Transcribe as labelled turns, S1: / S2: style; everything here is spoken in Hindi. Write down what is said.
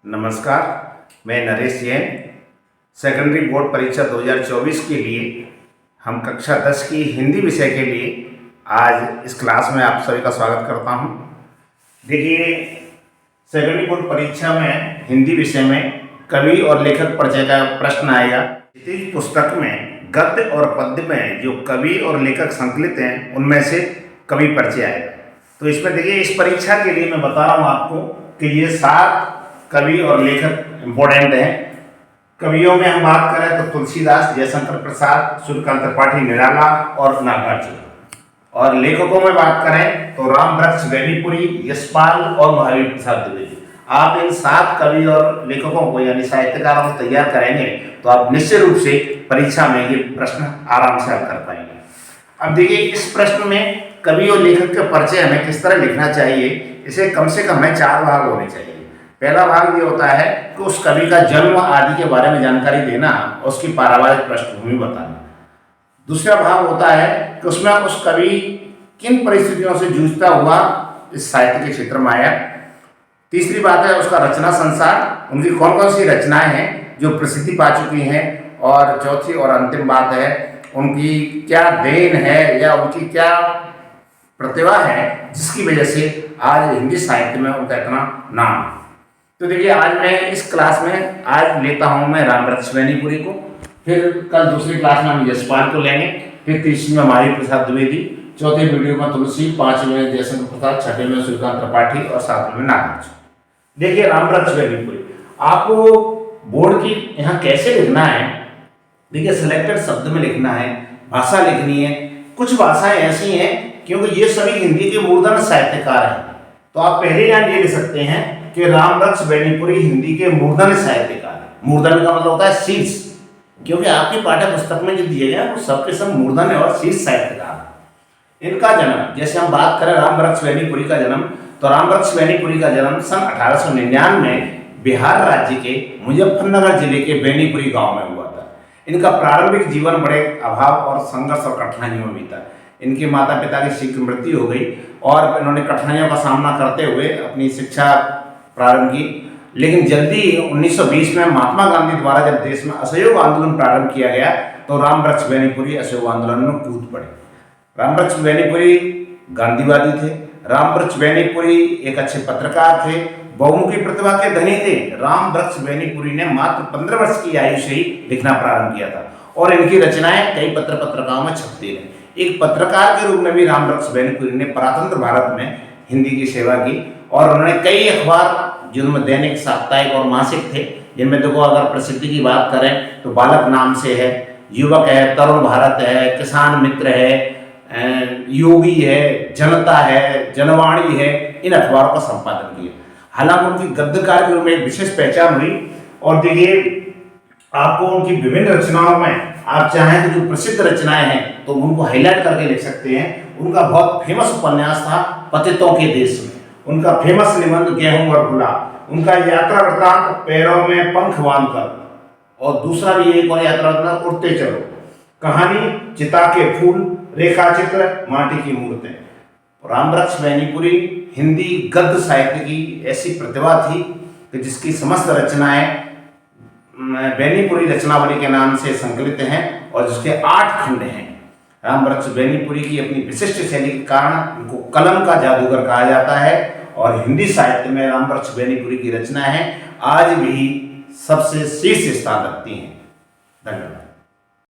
S1: नमस्कार, मैं नरेश जैन। सेकेंडरी बोर्ड परीक्षा 2024 के लिए हम कक्षा 10 की हिंदी विषय के लिए आज इस क्लास में आप सभी का स्वागत करता हूं। देखिए, सेकेंडरी बोर्ड परीक्षा में हिंदी विषय में कवि और लेखक परिचय का प्रश्न आएगा। इस पुस्तक में गद्य और पद्य में जो कवि और लेखक संकलित हैं उनमें से कवि परिचय आएगा। तो इसमें देखिए, इस परीक्षा के लिए मैं बता रहा हूँ आपको कि ये 7 कवि और लेखक इम्पोर्टेंट हैं। कवियों में हम बात करें तो तुलसीदास, जयशंकर प्रसाद, सूर्यकांत त्रिपाठी, निराला और नागार्जुन। और लेखकों में बात करें तो रामवृक्ष बेनीपुरी, यशपाल और महावीर प्रसाद द्विवेदी। आप इन 7 कवि और लेखकों को यानी साहित्यकारों को तैयार करेंगे तो आप निश्चित रूप से परीक्षा में ये प्रश्न आराम से हल कर पाएंगे। अब देखिए, इस प्रश्न में कवि और लेखक का परिचय हमें किस तरह लिखना चाहिए, इसे कम से कम हमें 4 भाग होने चाहिए। पहला भाग ये होता है कि उस कवि का जन्म आदि के बारे में जानकारी देना, उसकी पारिवारिक पृष्ठभूमि बताना। दूसरा भाग होता है कि उसमें उस कवि किन परिस्थितियों से जूझता हुआ इस साहित्य के क्षेत्र में आया। तीसरी बात है उसका रचना संसार, उनकी कौन कौन सी रचनाएं हैं जो प्रसिद्धि पा चुकी हैं। और चौथी और अंतिम बात है उनकी क्या देन है या उनकी क्या प्रतिभा है जिसकी वजह से आज हिंदी साहित्य में उनका इतना नाम है। तो देखिए, आज मैं इस क्लास में आज लेता हूं मैं रामवृक्ष बेनीपुरी को, फिर कल दूसरी क्लास में हम यशपाल को लेंगे, फिर तीसरी में महावीर प्रसाद द्विवेदी, चौथे वीडियो में तुलसी, 5वें में जयशंकर प्रसाद, 6वें में सूर्यकांत त्रिपाठी और 7वें में नागार्जुन। देखिए, रामवृक्ष बेनीपुरी आपको बोर्ड की यहाँ कैसे लिखना है। देखिए, सिलेक्टेड शब्द में लिखना है, भाषा लिखनी है। कुछ भाषाएं ऐसी हैं क्योंकि ये सभी हिंदी के मूर्धन्य साहित्यकार हैं, तो आप पहले यहाँ ले सकते हैं कि रामवृक्ष बेनीपुरी हिंदी के मूर्धन्य साहित्यकार हैं। मूर्धन्य का मतलब होता है शीर्ष, क्योंकि आपकी पाठ्य पुस्तक में जो दिए गए वो सबके सब मूर्धन्य और शीर्ष साहित्यकार। इनका जन्म, जैसे हम बात करें रामवृक्ष बेनीपुरी का जन्म, तो रामवृक्ष बेनीपुरी का जन्म सन 1899 में बिहार राज्य के मुजफ्फरनगर जिले के बेनीपुरी गांव में हुआ था। इनका प्रारंभिक जीवन बड़े अभाव और संघर्ष और कठिनाइयों में बीता। इनके माता पिता की शीघ्र मृत्यु हो गई और इन्होंने कठिनाइयों का सामना करते हुए अपनी शिक्षा प्रारंभ की। लेकिन जल्दी 1920 में महात्मा गांधी द्वारा जब देश में असहयोग आंदोलन प्रारंभ किया गया तो रामवृक्ष बेनीपुरी असहयोग आंदोलन में कूद पड़े। रामवृक्ष बेनीपुरी गांधीवादी थे। रामवृक्ष बेनीपुरी एक अच्छे पत्रकार थे, बहुमुखी प्रतिभा के धनी थे। रामवृक्ष बेनीपुरी ने मात्र 15 वर्ष की आयु से ही लिखना प्रारंभ किया था और इनकी रचनाएं कई पत्रिकाओं में छपती रही। एक पत्रकार के रूप में भी रामवृक्ष बेनीपुरी ने स्वतंत्र भारत में हिंदी की सेवा की और उन्होंने कई अखबार जिनमें दैनिक, साप्ताहिक और मासिक थे, जिनमें देखो अगर प्रसिद्धि की बात करें तो बालक नाम से है, युवक है, तरुण भारत है, किसान मित्र है, योगी है, जनता है, जनवाणी है, इन अखबारों का संपादन किया। हालांकि उनकी गद्यकार के रूप में एक विशेष पहचान हुई। और देखिए, आपको उनकी विभिन्न रचनाओं में आप चाहें तो जो प्रसिद्ध रचनाएं हैं तो उनको हाईलाइट करके लिख सकते हैं। उनका बहुत फेमस उपन्यास था पतितों के देश में, उनका फेमस निबंध गेहूं और गुलाब, उनका यात्रा वृत्तांत पैरों में पंख बांधकर, और दूसरा भी एक और यात्रा वृत्तांत उड़ते चलो, कहानी चिता के फूल, रेखा चित्र, माटी की मूर्तें। रामवृक्ष बेनीपुरी हिंदी गद्य साहित्य की ऐसी प्रतिभा थी कि जिसकी समस्त रचनाएं बेनीपुरी रचनावली के नाम से संकलित हैं और जिसके 8 खंड हैं। रामवृक्ष बेनीपुरी की अपनी विशिष्ट शैली के कारण उनको कलम का जादूगर कहा जाता है और हिंदी साहित्य में रामवृक्ष बेनीपुरी की रचनाएं आज भी सबसे शीर्ष स्थान रखती हैं। धन्यवाद।